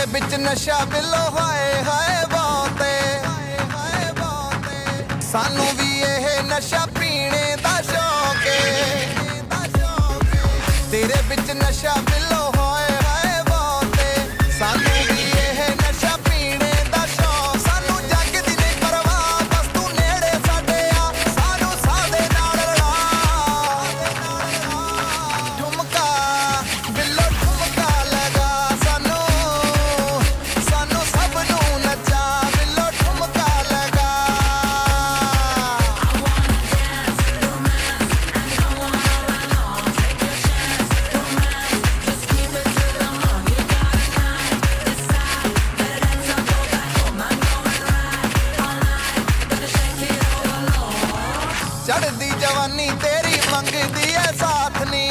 तेरे बिच नशा बिलो हाय हाय बाते सानू भी यह नशा पीने दा शौक तेरे बिच नशा बिलो हाय हाय बाते सानू भी यह नशा पीने दा शौक सानू जग दी नहीं परवाह बस तू नेड़े साडे आ सानू सादे नाल ला ठुमका बिलो ठुमका लगा सानू सानू सब नू नचा बिलो ठुमका लगा चढ़दी जवानी तेरी मंगदी है साथ नी